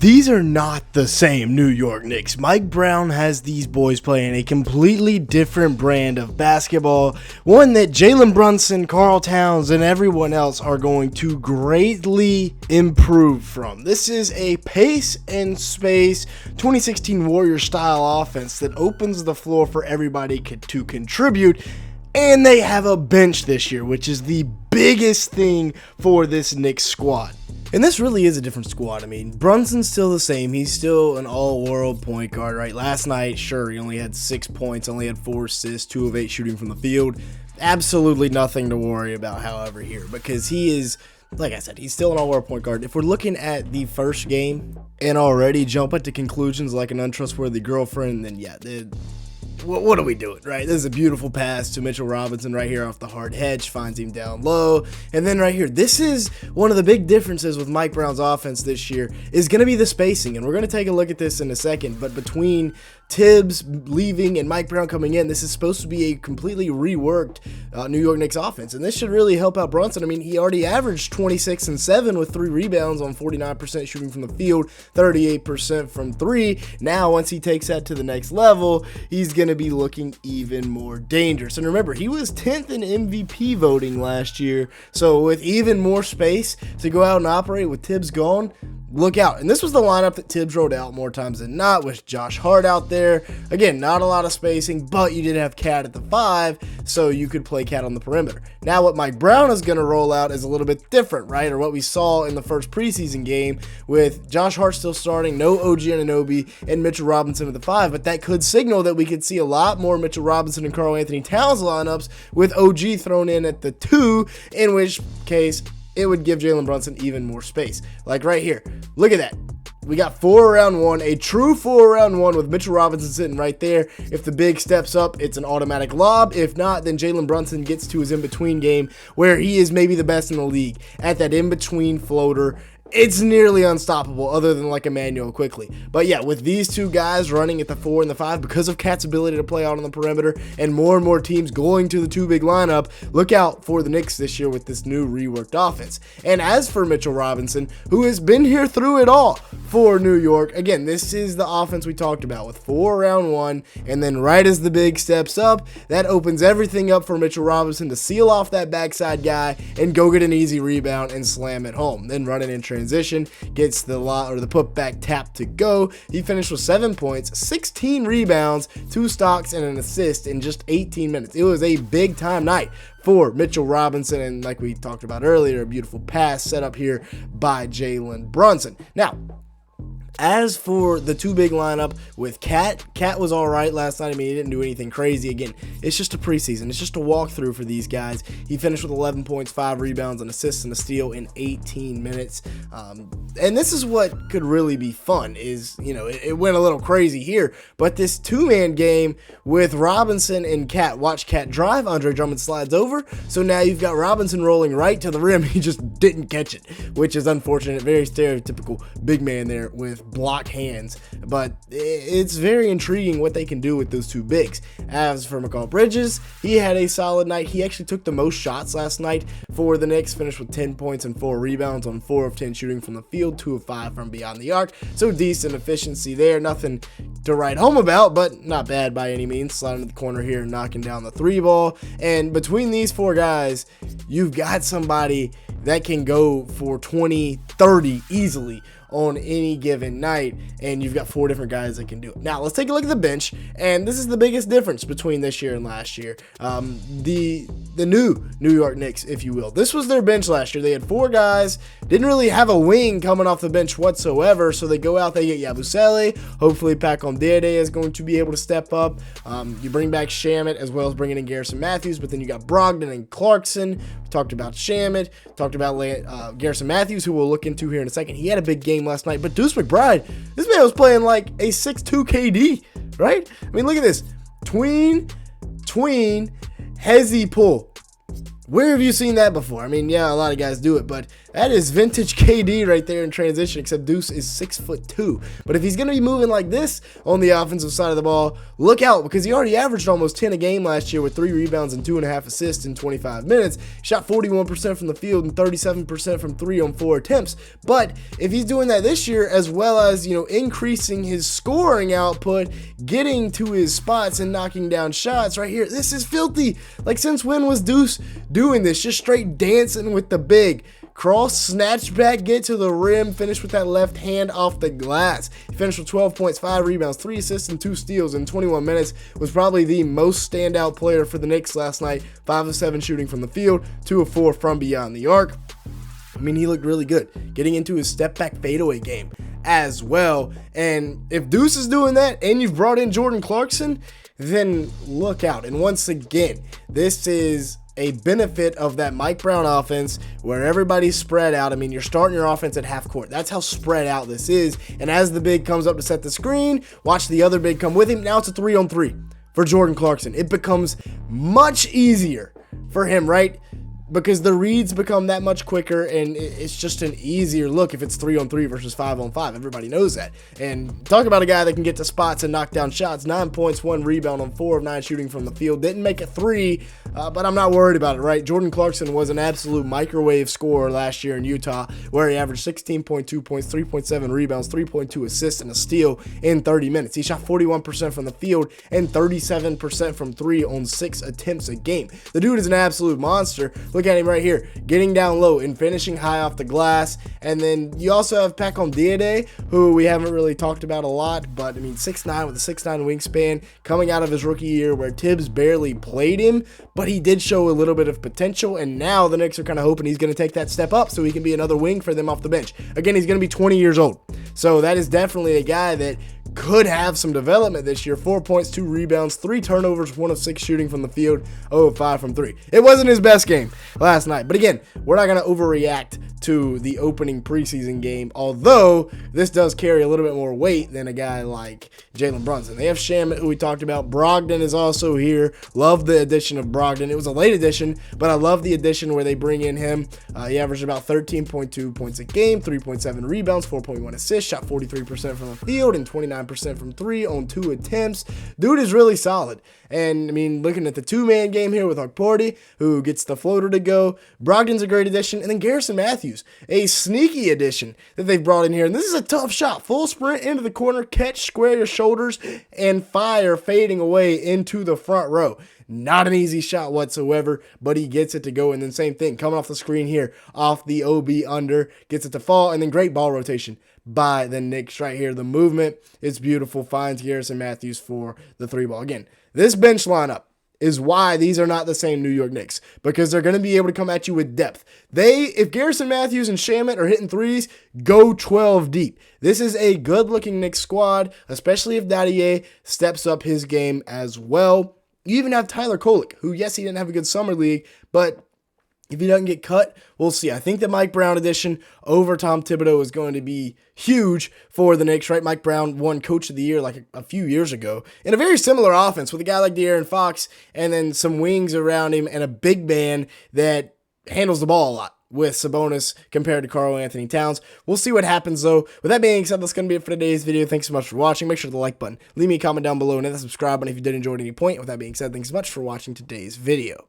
These are not the same New York Knicks. Mike Brown has these boys playing a completely different brand of basketball, one that Jalen Brunson, Karl Towns, and everyone else are going to greatly improve from. This is a pace and space 2016 Warriors style offense that opens the floor for everybody to contribute, and they have a bench this year, which is the biggest thing for this Knicks squad. And this really is a different squad. I mean, Brunson's still the same. He's still an all-world point guard, right? Last night, sure, he only had 6 points, only had 4 assists, 2 of 8 shooting from the field. Absolutely nothing to worry about, however, here, because he is, like I said, he's still an all-world point guard. If we're looking at the first game and already jump at the conclusions like an untrustworthy girlfriend, then yeah, what are we doing, right? This is a beautiful pass to Mitchell Robinson right here off the hard hedge, finds him down low. And then right here, this is one of the big differences with Mike Brown's offense this year is going to be the spacing. And we're going to take a look at this in a second. But between Tibbs leaving and Mike Brown coming in, this is supposed to be a completely reworked New York Knicks offense. And this should really help out Brunson. I mean, he already averaged 26 and 7 with 3 rebounds on 49% shooting from the field, 38% from 3. Now, once he takes that to the next level, he's going to be looking even more dangerous. And remember, he was 10th in MVP voting last year. So with even more space to go out and operate with Tibbs gone, look out. And this was the lineup that Tibbs rolled out more times than not, with Josh Hart out there. Again, not a lot of spacing, but you did have Cat at the 5, so you could play Cat on the perimeter. Now what Mike Brown is going to roll out is a little bit different, right? Or what we saw in the first preseason game with Josh Hart still starting, no OG Anunoby, and Mitchell Robinson at the 5. But that could signal that we could see a lot more Mitchell Robinson and Karl Anthony Towns lineups with OG thrown in at the 2, in which case it would give Jalen Brunson even more space. Like right here, look at that. We got 4 around 1, a true 4 around 1 with Mitchell Robinson sitting right there. If the big steps up, it's an automatic lob. If not, then Jalen Brunson gets to his in-between game where he is maybe the best in the league at that in-between floater. It's nearly unstoppable other than like Emmanuel quickly. But yeah, with these two guys running at the 4 and the 5, because of Cat's ability to play out on the perimeter and more teams going to the 2 big lineup, look out for the Knicks this year with this new reworked offense. And as for Mitchell Robinson, who has been here through it all for New York, again, this is the offense we talked about with 4 around 1, and then right as the big steps up, that opens everything up for Mitchell Robinson to seal off that backside guy and go get an easy rebound and slam it home. Then running in transition, gets the putback tap to go. He finished with 7 points, 16 rebounds, 2 stocks, and an assist in just 18 minutes. It was a big time night for Mitchell Robinson, and like we talked about earlier, a beautiful pass set up here by Jalen Brunson. Now, as for the 2 big lineup with Cat was all right last night. I mean, he didn't do anything crazy. Again, it's just a preseason. It's just a walkthrough for these guys. He finished with 11 points, 5 rebounds, an assist, and a steal in 18 minutes. And this is what could really be fun is, you know, it went a little crazy here, but this 2-man game with Robinson and Cat. Watch Cat drive. Andre Drummond slides over. So now you've got Robinson rolling right to the rim. He just didn't catch it, which is unfortunate. Very stereotypical big man there with block hands, but it's very intriguing what they can do with those 2 bigs. As for Mikal Bridges, he had a solid night. He actually took the most shots last night for the Knicks, finished with 10 points and 4 rebounds on 4 of 10 shooting from the field, 2 of 5 from beyond the arc. So decent efficiency there. Nothing to write home about, but not bad by any means. Sliding to the corner here, knocking down the 3 ball. And between these 4 guys, you've got somebody that can go for 20, 30 easily on any given night, and you've got 4 different guys that can do it. Now, let's take a look at the bench, and this is the biggest difference between this year and last year. The new New York Knicks, if you will. This was their bench last year. They had 4 guys, didn't really have a wing coming off the bench whatsoever, so they go out, they get Yabusele. Hopefully, Pacom Dede is going to be able to step up. You bring back Shamet as well as bringing in Garrison Matthews, but then you got Brogdon and Clarkson. We talked about Shamet, talked about Garrison Matthews, who we'll look into here in a second. He had a big game last night, but Deuce McBride, this man was playing like a 6'2 KD, right? I mean, look at this. Tween, hezzy pull. Where have you seen that before? I mean, yeah, a lot of guys do it, but That is vintage KD right there in transition, except Deuce is 6'2". But if he's going to be moving like this on the offensive side of the ball, look out, because he already averaged almost 10 a game last year with 3 rebounds and 2.5 assists in 25 minutes. Shot 41% from the field and 37% from 3 on 4 attempts. But if he's doing that this year, as well as, increasing his scoring output, getting to his spots and knocking down shots right here, this is filthy. Like, since when was Deuce doing this? Just straight dancing with the big. Cross, snatch back, get to the rim, finish with that left hand off the glass. He finished with 12 points, 5 rebounds, 3 assists, and 2 steals in 21 minutes. Was probably the most standout player for the Knicks last night. 5 of 7 shooting from the field, 2 of 4 from beyond the arc. I mean, he looked really good. Getting into his step back fadeaway game as well. And if Deuce is doing that and you've brought in Jordan Clarkson, then look out. And once again, this is a benefit of that Mike Brown offense where everybody's spread out. I mean, you're starting your offense at half court. That's how spread out this is. And as the big comes up to set the screen, watch the other big come with him. Now it's a 3-on-3 for Jordan Clarkson. It becomes much easier for him, right? Because the reads become that much quicker, and it's just an easier look if it's 3-on-3 versus 5-on-5. Everybody knows that. And talk about a guy that can get to spots and knock down shots. 9 points, 1 rebound on 4 of 9 shooting from the field. Didn't make a 3, but I'm not worried about it, right? Jordan Clarkson was an absolute microwave scorer last year in Utah, where he averaged 16.2 points, 3.7 rebounds, 3.2 assists, and a steal in 30 minutes. He shot 41% from the field and 37% from 3 on 6 attempts a game. The dude is an absolute monster. Look at him right here, getting down low and finishing high off the glass. And then you also have Pacom Diade, who we haven't really talked about a lot, but I mean, 6'9" with a 6'9" wingspan, coming out of his rookie year where Tibbs barely played him, but he did show a little bit of potential. And now the Knicks are kind of hoping he's going to take that step up so he can be another wing for them off the bench. Again, he's going to be 20 years old, so that is definitely a guy that could have some development this year. 4 points, 2 rebounds, 3 turnovers, 1 of 6 shooting from the field, 0 of 5 from 3. It wasn't his best game last night, but again, we're not going to overreact to the opening preseason game, although this does carry a little bit more weight than a guy like Jalen Brunson. They have Shamet, who we talked about. Brogdon is also here. Love the addition of Brogdon. It was a late addition, but I love the addition where they bring in him. He averaged about 13.2 points a game, 3.7 rebounds, 4.1 assists, shot 43% from the field and 29% from 3 on 2 attempts. Dude is really solid. And, I mean, looking at the two-man game here with Okporti, who gets the floater to go. Brogdon's a great addition. And then Garrison Matthews, a sneaky addition that they've brought in here. And this is a tough shot. Full sprint into the corner, catch, square your shoulders, and fire fading away into the front row. Not an easy shot whatsoever, but he gets it to go. And then same thing, coming off the screen here, off the OB under, gets it to fall. And then great ball rotation by the Knicks right here. The movement is beautiful. Finds Garrison Matthews for the 3-ball. Again, this bench lineup is why these are not the same New York Knicks, because they're going to be able to come at you with depth. If Garrison Matthews and Shamet are hitting threes, go 12 deep. This is a good-looking Knicks squad, especially if Diade steps up his game as well. You even have Tyler Kolek, who, yes, he didn't have a good summer league, but if he doesn't get cut, we'll see. I think the Mike Brown addition over Tom Thibodeau is going to be huge for the Knicks, right? Mike Brown won Coach of the Year like a few years ago in a very similar offense with a guy like De'Aaron Fox and then some wings around him and a big man that handles the ball a lot with Sabonis compared to Karl-Anthony Towns. We'll see what happens, though. With that being said, that's going to be it for today's video. Thanks so much for watching. Make sure to the like button. Leave me a comment down below and hit the subscribe button if you did enjoy at any point. With that being said, thanks so much for watching today's video.